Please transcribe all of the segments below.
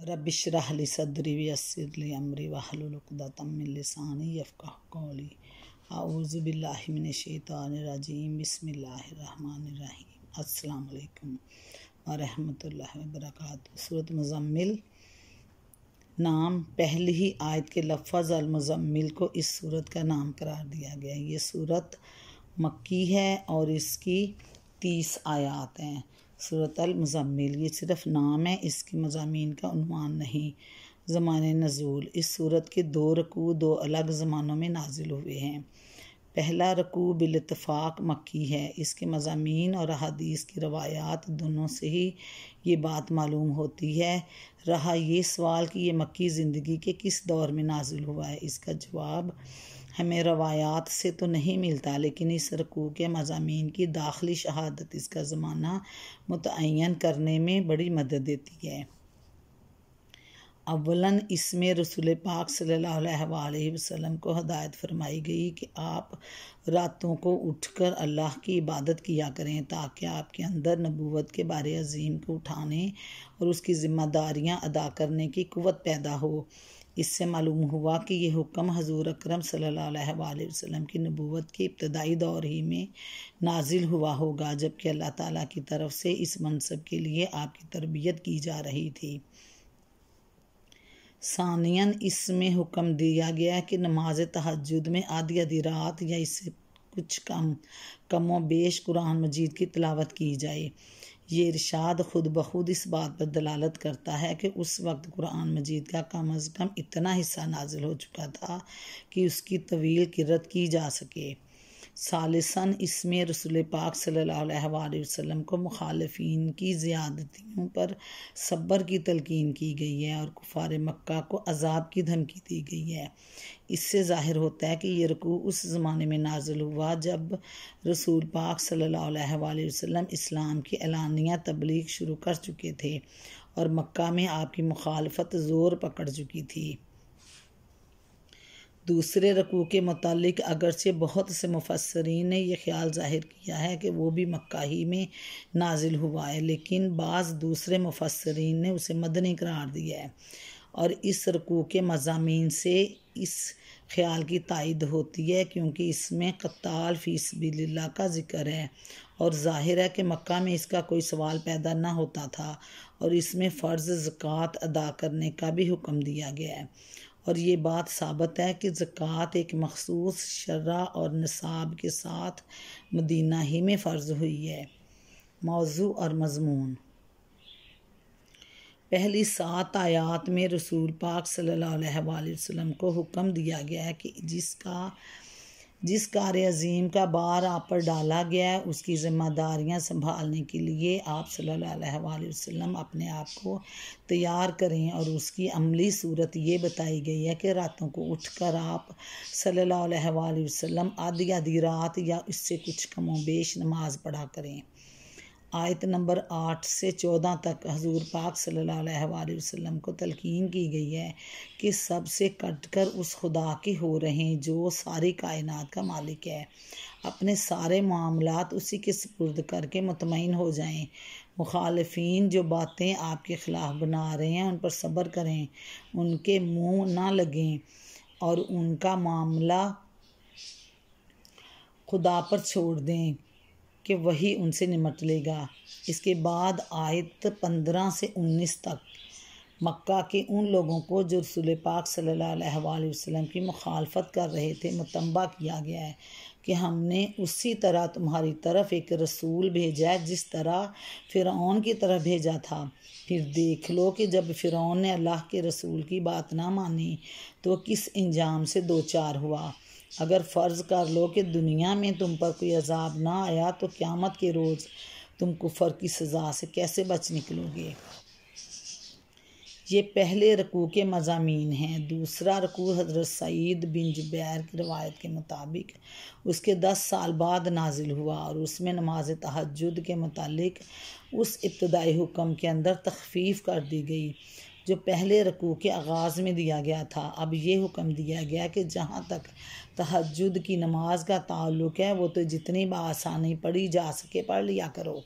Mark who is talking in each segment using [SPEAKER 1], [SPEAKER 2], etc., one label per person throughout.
[SPEAKER 1] रब्बिश्रह ली सदरी वयस्सिर ली अमरी वहलुल उक़दतम मिन लिसानी यफ़क़हू क़ौली। अऊज़ु बिल्लाहि मिनश शैतानिर रजीम। बिस्मिल्लाहिर रहमानिर रहीम। अस्सलामु अलैकुम व रहमतुल्लाहि व बरकातुहू। सूरत मुज़म्मिल नाम पहली ही आयत के लफ्ज़ अल मुज़म्मिल को इस सूरत का नाम करार दिया गया है। ये सूरत मक्की है और इसकी 30 आयात हैं। सूरत अल मुज़म्मिल ये सिर्फ नाम है, इसकी मज़ामीन का उन्वान नहीं। ज़माने नज़ूल, इस सूरत के 2 रकू 2 अलग ज़मानों में नाजिल हुए हैं। पहला रकू बिल-इत्तिफ़ाक़ मक्की है। इसके मज़ामीन और अहादीस की रवायात दोनों से ही ये बात मालूम होती है। रहा ये सवाल कि ये मक्की ज़िंदगी के किस दौर में नाजिल हुआ है, इसका जवाब हमें रवायात से तो नहीं मिलता, लेकिन इस रकू के मज़ामीन की दाखिली शहादत इसका ज़माना मुतअय्यन करने में बड़ी मदद देती है। अव्वलन इसमें रसूल पाक सल्लल्लाहु अलैहि वसल्लम को हदायत फरमाई गई कि आप रातों को उठकर अल्लाह की इबादत किया करें, ताकि आपके अंदर नबूवत के बारे अजीम को उठाने और उसकी ज़िम्मेदारियां अदा करने की क़ुव्वत पैदा हो। इससे मालूम हुआ कि यह हुक्म हजूर अकरम सल्लल्लाहु अलैहि वसल्लम की नबूवत के इब्तदाई दौर ही में नाजिल हुआ होगा, जबकि अल्लाह ताला की तरफ से इस मनसब के लिए आपकी तरबियत की जा रही थी। सानियन इसमें हुक्म दिया गया कि नमाज तहज्जुद में आधी आधी रात या इससे कुछ कमो बेश कुरान मजीद की तिलावत की जाए। ये इरशाद खुद ब खुद इस बात पर दलालत करता है कि उस वक्त कुरान मजीद का कम अज़ कम इतना हिस्सा नाजिल हो चुका था कि उसकी तवील किरत की जा सके। सालिसन इसमें रसूल पाक सल्लल्लाहु अलैहि वसल्लम को मुखालिफिन की ज़्यादतियों पर सब्र की तलकीन की गई है और कुफार मक्का को अजाब की धमकी दी गई है। इससे ज़ाहिर होता है कि ये रकू उस ज़माने में नाजिल हुआ जब रसूल पाक सल्लल्लाहु अलैहि वसल्लम इस्लाम की एलानिया तबलीग शुरू कर चुके थे और मक्का में आपकी मुखालफत ज़ोर पकड़ चुकी थी। दूसरे रकू के मुतालिक अगरचे बहुत से मुफस्सरीन ने यह ख्याल ज़ाहिर किया है कि वो भी मक्का ही में नाजिल हुआ है, लेकिन बाज़ दूसरे मुफस्सरीन ने उसे मदनी करार दिया है और इस रकू के मज़ामीन से इस ख्याल की तायद होती है, क्योंकि इसमें क़त्ताल फ़ी सबिलिल्लाह का ज़िक्र है और ज़ाहिर है कि मक्का में इसका कोई सवाल पैदा न होता था और इसमें फ़र्ज़ ज़कात अदा करने का भी हुक्म दिया गया है। और ये बात साबित है कि ज़कात एक मखसूस शर्रा और निसाब के साथ मदीना ही में फ़र्ज़ हुई है। मौजू और मज़मून, पहली 7 आयात में रसूल पाक सल्लल्लाहु अलैहि वसल्लम को हुक्म दिया गया है कि जिस कार्य अजीम का बार आप पर डाला गया है उसकी ज़िम्मेदारियां संभालने के लिए आप सल्लल्लाहु अलैहि वसल्लम अपने आप को तैयार करें। और उसकी अमली सूरत ये बताई गई है कि रातों को उठकर आप सल्लल्लाहु अलैहि वसल्लम आधी आधी रात या इससे कुछ कमोबेश नमाज पढ़ा करें। आयत नंबर 8 से 14 तक हजूर पाक सल्लल्लाहु अलैहि वसल्लम को तलकीन की गई है कि सबसे कटकर उस खुदा के हो रहें जो सारी कायनात का मालिक है। अपने सारे मामलात उसी के सुपुर्द करके मुतमईन हो जाएं। मुखालिफिन जो बातें आपके ख़िलाफ़ बना रहे हैं उन पर सब्र करें, उनके मुँह ना लगें और उनका मामला खुदा पर छोड़ दें कि वही उनसे निमट लेगा। इसके बाद आयत 15 से 19 तक मक्का के उन लोगों को जो रसूल पाक सल्लल्लाहु अलैहि वसल्लम की मुखालफत कर रहे थे मुतंबा किया गया है कि हमने उसी तरह तुम्हारी तरफ एक रसूल भेजा है जिस तरह फ़िरौन की तरफ भेजा था। फिर देख लो कि जब फ़िरौन ने अल्लाह के रसूल की बात ना मानी तो किस इंजाम से दो चार हुआ। अगर फ़र्ज़ कर लो कि दुनिया में तुम पर कोई अजाब ना आया तो क़यामत के रोज़ तुम कुफ़र की सज़ा से कैसे बच निकलोगे। ये पहले रकू के मज़ामीन हैं। दूसरा रकू हज़रत सईद बिन जुबैर की रवायत के मुताबिक उसके 10 साल बाद नाजिल हुआ और उसमें नमाज तहज्जुद के मुतालिक उस इब्तदाई हुक्म के अंदर तख़फ़ीफ़ कर दी गई जो पहले रकू के आगाज़ में दिया गया था। अब ये हुक्म दिया गया कि जहाँ तक तहज्जुद की नमाज का ताल्लुक़ है वो तो जितनी बआसानी पढ़ी जा सके पढ़ लिया करो।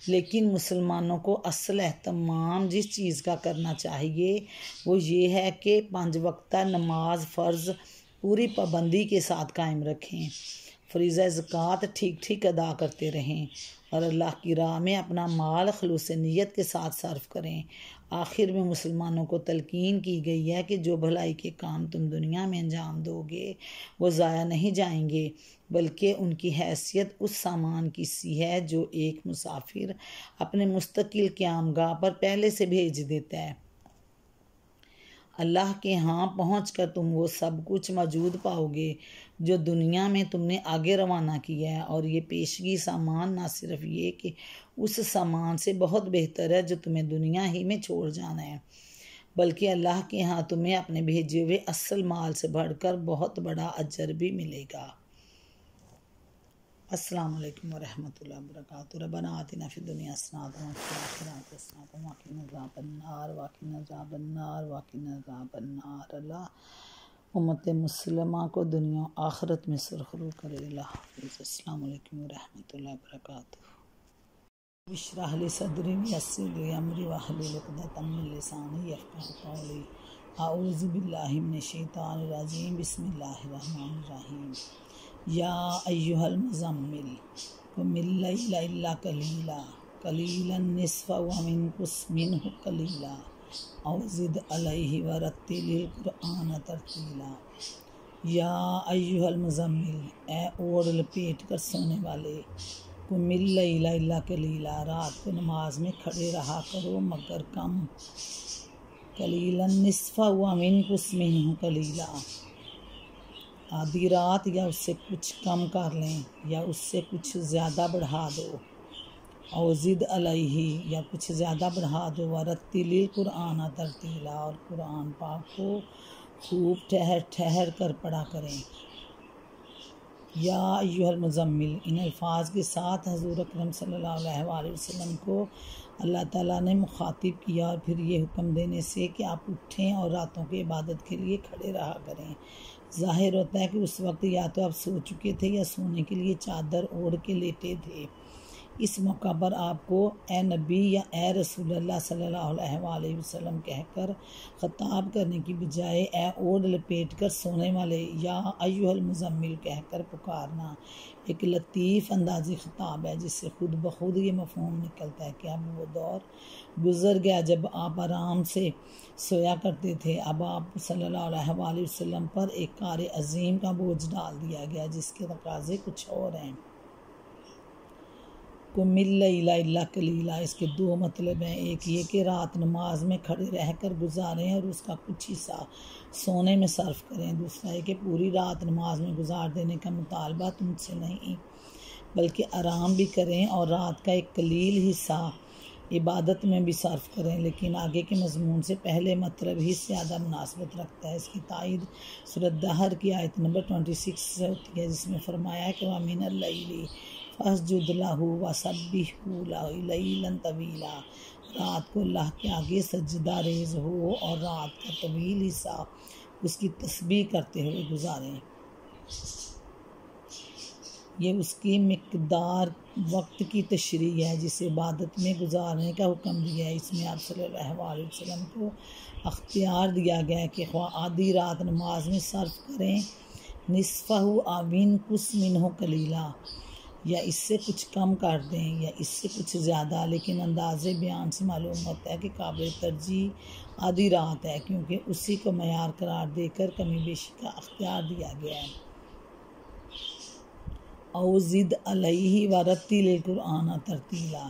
[SPEAKER 1] लेकिन मुसलमानों को असल एहतमाम जिस चीज़ का करना चाहिए वो ये है कि 5 वक्ता नमाज फ़र्ज़ पूरी पाबंदी के साथ कायम रखें, फ़रीज़ा ज़कात ठीक ठीक अदा करते रहें और अल्लाह की राह में अपना माल खलूस नीयत के साथ सर्फ करें। आखिर में मुसलमानों को तलकीन की गई है कि जो भलाई के काम तुम दुनिया में अंजाम दोगे वो ज़ाया नहीं जाएंगे, बल्कि उनकी हैसियत उस सामान की सी है जो एक मुसाफिर अपने मुस्तकिल क़यामगाह पर पहले से भेज देता है। अल्लाह के यहाँ पहुँचकर तुम वो सब कुछ मौजूद पाओगे जो दुनिया में तुमने आगे रवाना किया है, और ये पेशगी सामान ना सिर्फ ये कि उस सामान से बहुत बेहतर है जो तुम्हें दुनिया ही में छोड़ जाना है, बल्कि अल्लाह के यहाँ तुम्हें अपने भेजे हुए असल माल से बढ़कर बहुत बड़ा अजर भी मिलेगा। अस्सलाम वालेकुम वरहमतुल्लाहि वबरकातुहू। रब्बना आतिना फिद दुनिया हसनतन व फिल आखिरति हसनतन व क़िना अज़ाबन नार। अल्लाह उम्मत मुस्लिमा को दुनिया आखिरत में सुरखरू करे। अल्लाह हाफ़िज़। अस्सलाम वालेकुम वरहमतुल्लाहि वबरकातुहू। इश्रह ली सदरी वयस्सिर ली अमरी वहलुल उक़दतम मिन लिसानी यफ़क़हू क़ौली। अऊज़ु बिल्लाहि मिनश शैतानिर रजीम। बिस्मिल्लाहिर रहमानिर रहीम। या अय्युहल मुज़म्मिल कुमिल लैला इल्ला कलीला कलीलन निस्फ़हु व इंक़ुस मिन्हु कलीला औ ज़िद अलैहि वरत्तिलिल क़ुरआन तरतीला। या अय्युहल मुज़म्मिल, ए ओढ़ लपेट कर सोने वाले, कुमिल लैला इल्ला कलीला, रात को नमाज में खड़े रहा करो मगर कम, कलीलन निस्फ़हु व इंक़ुस मिन्हु कलीला, आधी रात या उससे कुछ कम कर लें या उससे कुछ ज़्यादा बढ़ा दो, और ज़िद अलैहि या कुछ ज़्यादा बढ़ा दो, वरत्तिलिल क़ुरआन तरतीला, और कुरान पाक को खूब ठहर ठहर कर पढ़ा करें। या अय्युहल मुज़म्मिल, इन अल्फाज के साथ हज़ूर अकरम सल्लल्लाहु अलैहि वसल्लम को अल्लाह ताला ने मुखातिब किया और फिर ये हुक्म देने से कि आप उठें और रातों की इबादत के लिए खड़े रहा करें। ज़ाहिर होता है कि उस वक्त या तो आप सो चुके थे या सोने के लिए चादर ओढ़ के लेटे थे। इस मौका पर आपको ए नबी या ए रसूलुल्लाह सल्लल्लाहु अलैहि वसल्लम कहकर ख़िताब करने की बजाय ए ओढ़ लपेट कर सोने वाले या अय्युहल मुज़म्मिल कहकर पुकारना एक लतीफ़ अंदाज़ी ख़िताब है, जिससे खुद ब खुद ये मफ़हूम निकलता है कि अब वो दौर गुज़र गया जब आप आराम से सोया करते थे। अब आप सल्लल्लाहु अलैहि वसल्लम पर एक कार अज़ीम का बोझ डाल दिया गया जिसके तकाज़े कुछ और हैं। कुमिल लैला इल्ला कलीला, इसके 2 मतलब हैं। एक ये कि रात नमाज में खड़े रहकर गुजारें और उसका कुछ हिस्सा सोने में सर्फ करें। दूसरा है कि पूरी रात नमाज में गुजार देने का मुतालबा तुमसे नहीं, बल्कि आराम भी करें और रात का एक कलील हिस्सा इबादत में भी सर्फ करें। लेकिन आगे के मज़मून से पहले मतलब ही ज़्यादा मुनासबत रखता है। इसकी तायद सूरत दहर की आयत नंबर 26 से होती है, जिसमें फरमाया है कि व मिनल लैली फस्जुद लहू वसब्बिहू लैलन तवीला, रात को अल्लाह के आगे सजदा रेज़ हो और रात का तवील हिस्सा उसकी तस्बीह करते हुए गुजारें। ये उसकी मिक़दार वक्त की तशरीह है जिसे इबादत में गुजारने का हुक्म दिया है। इसमें आप सल्लल्लाहु अलैहि वसल्लम को अख्तियार दिया गया है कि ख्वाह आधी रात नमाज में सर्फ करें, निस्फ़हु आविन कुस मिन्हु कलीला, या इससे कुछ कम कर दें या इससे कुछ ज़्यादा। लेकिन अंदाज़े बयान से मालूम होता है कि काबिल तरजीह आधी रात है, क्योंकि उसी को मयार करार देकर कमी बेशी का अख्तियार दिया गया है। औ ज़िद अलैहि वरत्तिलिल क़ुरआन तरतीला,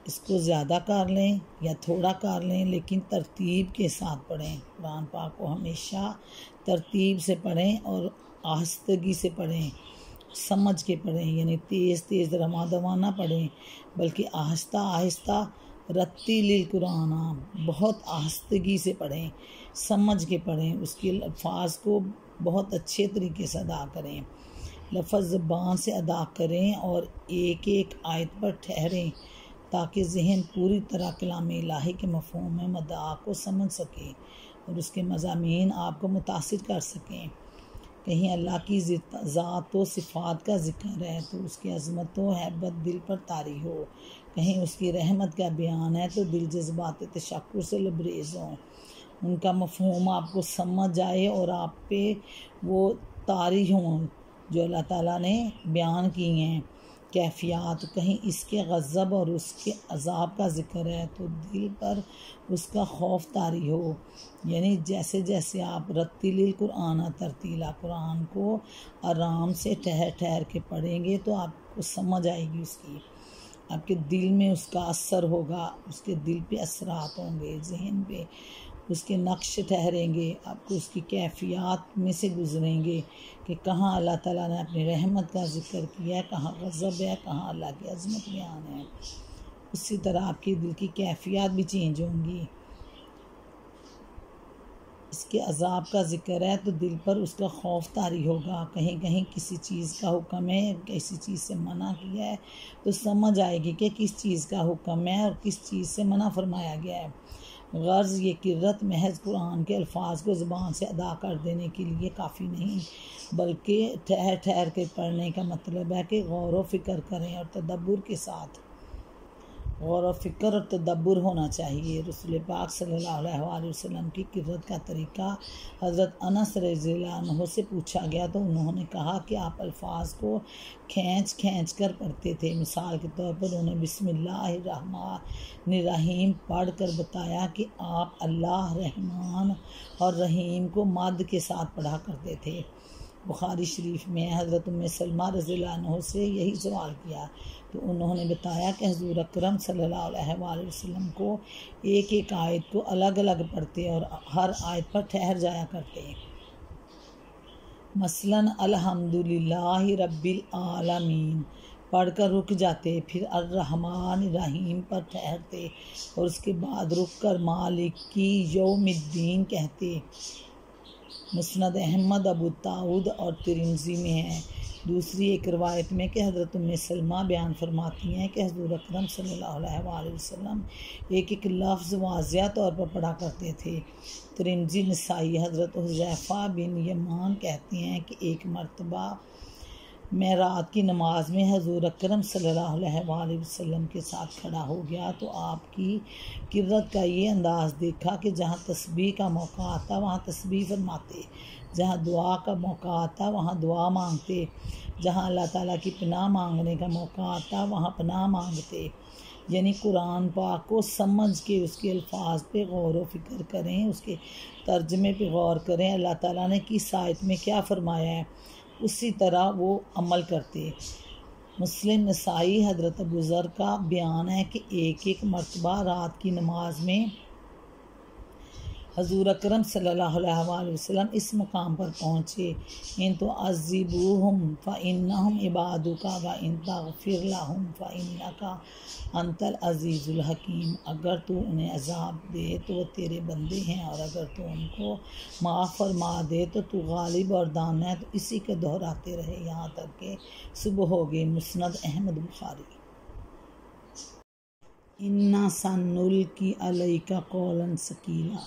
[SPEAKER 1] इसको ज़्यादा कर लें या थोड़ा कर लें, लेकिन तरतीब के साथ पढ़ें। कुरान पाक को हमेशा तरतीब से पढ़ें और आहिस्तगी से पढ़ें, समझ के पढ़ें, यानी तेज़ तेज़ रवा दवा ना पढ़ें, बल्कि आहिस्ता आहिस्ता रत्तिलिल क़ुरआन, बहुत आहिस्तगी से पढ़ें, समझ के पढ़ें, उसके अल्फाज को बहुत अच्छे तरीके से अदा करें, लफ्ज़ ज़बान से अदा करें और एक एक आयत पर ठहरें ताकि जहन पूरी तरह कलाम इलाही के मफ़हूम में मदा को समझ सके और उसके मज़ामीन आपको मुतासिर कर सकें। कहीं अल्लाह की ज़ात व सिफ़ात का ज़िक्र है तो उसकी अज़मत व हैबत दिल पर तारी हो, कहीं उसकी रहमत का बयान है तो दिल जज्बात तशक्कुर से लबरेज हों, उनका मफ़हूम आपको समझ आए और आप पे वो तारी हों जो अल्लाह ताला ने बयान की हैं कैफियत। कहीं इसके गज़ब और उसके अज़ाब का ज़िक्र है तो दिल पर उसका खौफ तारी हो। यानी जैसे जैसे आप रत्तिलिल कुरान तरतीला, कुरान को आराम से ठहर ठहर के पढ़ेंगे तो आपको समझ आएगी उसकी, आपके दिल में उसका असर होगा, उसके दिल पे असरात होंगे, जहन पे उसके नक्श ठहरेंगे, आपको उसकी कैफियत में से गुजरेंगे कि कहाँ अल्लाह ताला ने अपनी रहमत का ज़िक्र किया है, कहाँ गज़ब है, कहाँ अल्लाह की अज़मत बयान है। उसी तरह आपके दिल की कैफियत भी चेंज होंगी। इसके अज़ाब का ज़िक्र है तो दिल पर उसका खौफ तारी होगा। कहीं कहीं किसी चीज़ का हुक्म है, किसी चीज़ से मना किया है तो समझ आएगी कि किस चीज़ का हुक्म है और किस चीज़ से मना फरमाया गया है। गर्ज़ ये किरत महज कुरान के अल्फाज को ज़ुबान से अदा कर देने के लिए काफ़ी नहीं, बल्कि ठहर ठहर के पढ़ने का मतलब है कि गौर व फ़िक्र करें और तदब्बुर के साथ गौर व फ़िक्र और तदब्बुर होना चाहिए। रसूल पाक सल्लल्लाहु अलैहि वसल्लम की किरत का तरीका हज़रत अनस रज़ियल्लाहु अन्हु से पूछा गया तो उन्होंने कहा कि आप अल्फाज को खींच खींच कर पढ़ते थे। मिसाल के तौर पर उन्हें बिस्मिल्लाहिर्रहमानिर्रहीम पढ़ कर बताया कि आप अल्लाह रहमान और रहीम को मद के साथ पढ़ा करते थे। बुखारी शरीफ में हज़रत उम्मे सलमा रज़ियल्लाहु अन्हा से यही सवाल किया तो उन्होंने बताया कि हुज़ूर अकरम सल्लल्लाहु अलैहि वसल्लम को एक एक आयत को अलग अलग पढ़ते और हर आयत पर ठहर जाया करते। मसलन अल्हम्दुलिल्लाहि रब्बिल आलमीन पढ़कर रुक जाते, फिर अर्रहमान रहीम पर ठहरते और उसके बाद रुक कर मालिकी यौमिद्दीन कहते। मुस्नद अहमद, अबू दाऊद और तिरमिज़ी में है। दूसरी एक रवायत में कि हज़रत उम्मे सलमा बयान फरमाती हैं कि हुज़ूर अकरम सल्लल्लाहु अलैहि वसल्लम एक एक लफ्ज़ वाज़िया तौर पर पढ़ा करते थे। तिरमिज़ी नसाई हज़रत हुज़ैफ़ा बिन यमान कहते हैं कि एक मरतबा मैं रात की नमाज में हुज़ूर अकरम सल्लल्लाहु अलैहि वसल्लम के साथ खड़ा हो गया तो आपकी किरत का ये अंदाज़ देखा कि जहाँ तस्बीह का मौका आता वहाँ तस्बीह फरमाते, जहाँ दुआ का मौका आता वहाँ दुआ मांगते, जहाँ अल्लाह ताला की पनाह मांगने का मौका आता वहाँ पनाह मांगते। यानी कुरान पाक को समझ के उसके अल्फाज पे गौर व फ़िक्र करें, उसके तर्जमे पे गौर करें, अल्लाह ताला ने किस आयत में क्या फ़रमाया है उसी तरह वो अमल करते। मुस्लिम नसाई हज़रत अबू ज़र का बयान है कि एक एक मरतबा रात की नमाज में हज़ूर अकरम सल्लल्लाहु अलैहि वसल्लम इस मुकाम पर पहुँचे, इन तो अज़िबूहुम फ़इन्नहुम इबादुका व इन तग़फ़िर लहुम फ़इन्नका अंतल अज़ीज़ुल हकीम। अगर तू उन्हें अज़ाब दे तो वो तेरे बंदे हैं और अगर तू उनको माफ़ फरमा दे तो तू गालिब और दाना है। तो इसी के दोहराते रहे यहाँ तक कि सुबह हो गई। मुस्नद अहमद बुखारी। इन्ना सनुल्की अलैका कौलन सकीला,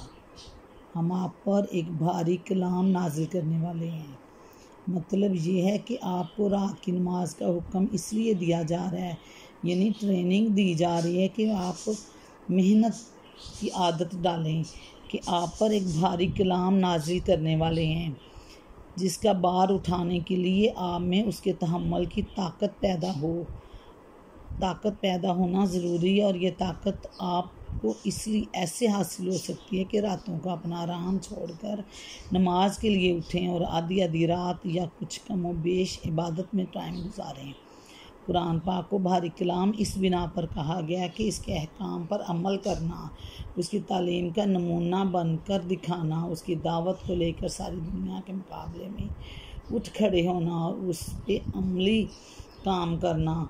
[SPEAKER 1] हम आप पर एक भारी कलाम नाजिल करने वाले हैं। मतलब ये है कि आपको रात की नमाज का हुक्म इसलिए दिया जा रहा है, यानी ट्रेनिंग दी जा रही है कि आप मेहनत की आदत डालें कि आप पर एक भारी कलाम नाजिल करने वाले हैं जिसका बार उठाने के लिए आप में उसके तहम्मुल की ताकत पैदा होना ज़रूरी है। और ये ताकत आपको इसलिए ऐसे हासिल हो सकती है कि रातों का अपना आराम छोड़कर नमाज के लिए उठें और आधी रात या कुछ कम व बेश इबादत में टाइम गुजारें। कुरान पाक को भारी कलाम इस बिना पर कहा गया कि इसके अहकाम पर अमल करना, उसकी तालीम का नमूना बनकर दिखाना, उसकी दावत को लेकर सारी दुनिया के मुकाबले में उठ खड़े होना और उस पर अमली काम करना,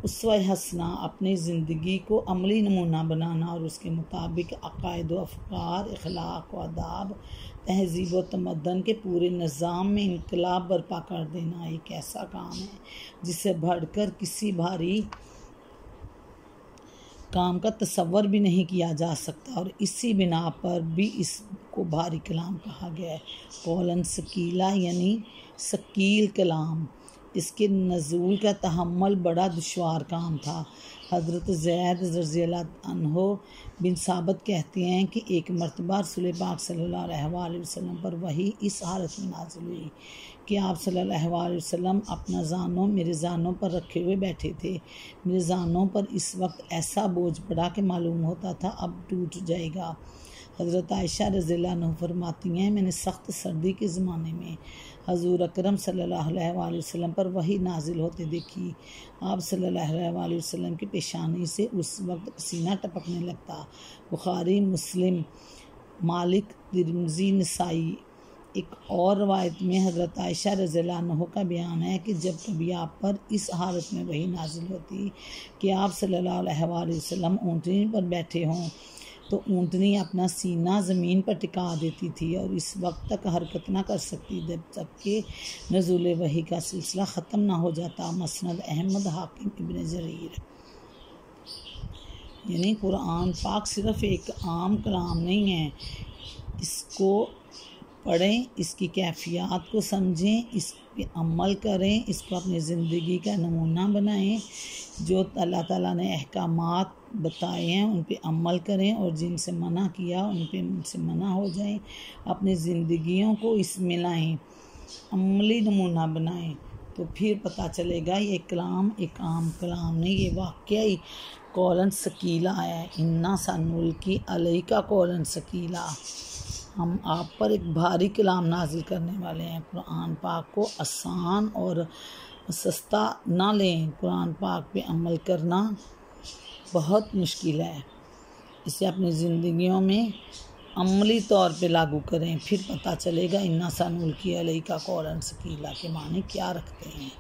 [SPEAKER 1] उसवा हसना, अपनी ज़िंदगी को अमली नमूना बनाना और उसके मुताबिक अक़ायद व अफ़कार, अखलाक व आदाब, तहज़ीब व तमद्दन के पूरे निज़ाम में इनकलाब बर्पा कर देना एक ऐसा काम है जिससे बढ़कर किसी भारी काम का तसव्वुर भी नहीं किया जा सकता। और इसी बिना पर भी इसको भारी कलाम कहा गया है। कौलन सकीला यानी सकील कलाम। इसके नज़ूल का तहम्मुल बड़ा दुश्वार काम था। हज़रत ज़ैद रज़ियल्लाहु अन्हु बिन साबित कहते हैं कि एक मरतबा रसूल पाक सल्लल्लाहु अलैहि वसल्लम पर वही इस हालत में नाज़िल हुई कि आप सल्लल्लाहु अलैहि वसल्लम अपना जानों मेरे जानों पर रखे हुए बैठे थे। मेरे जानों पर इस वक्त ऐसा बोझ पड़ा कि मालूम होता था अब टूट जाएगा। हज़रत आयशा रज़ियल्लाहु अन्हा फरमाती हैं, मैंने सख्त सर्दी के ज़माने में हजूर अकरम सल्लल्लाहु अलैहि वसल्लम पर वही नाजिल होते देखी। आप सल्लल्लाहु अलैहि वसल्लम की पेशानी से उस वक्त पसीना टपकने लगता। बुखारी, मुस्लिम, मालिक, तिरमिज़ी, नसाई। एक और रवायत में हज़रत आयशा रज़ियल्लाहु अन्हा का बयान है कि जब कभी आप पर इस हालत में वही नाजिल होती कि आप सल्लल्लाहु अलैहि वसल्लम ऊँटनी पर बैठे हों तो ऊँटनी अपना सीना ज़मीन पर टिका देती थी और इस वक्त तक हरकत ना कर सकती जब तक कि नज़ूल वही का सिलसिला ख़त्म ना हो जाता। मसनद अहमद, हाकिम, इब्न जरीर। यानी कुरान पाक सिर्फ़ एक आम कलाम नहीं है, इसको पढ़ें, इसकी कैफियत को समझें, इस पे अमल करें, इसको अपनी ज़िंदगी का नमूना बनाएं। जो अल्लाह ताला ने अहकामात बताए हैं उन पे अमल करें और जिनसे मना किया उनसे मना हो जाएं। अपनी ज़िंदगियों को इसमें लाएं, अमली नमूना बनाएं, तो फिर पता चलेगा ये कलाम एक आम कलाम नहीं, ये वाकई कौलन सकीला है। इन्ना सनुल्की अलैका कौलन सकीला, हम आप पर एक भारी कलाम नाजिल करने वाले हैं। कुरान पाक को आसान और सस्ता ना लें। कुरान पाक पे अमल करना बहुत मुश्किल है। इसे अपनी ज़िंदगियों में अमली तौर पे लागू करें, फिर पता चलेगा इन्ना सनुल्की अलैका कौलन सकीला के माने क्या रखते हैं।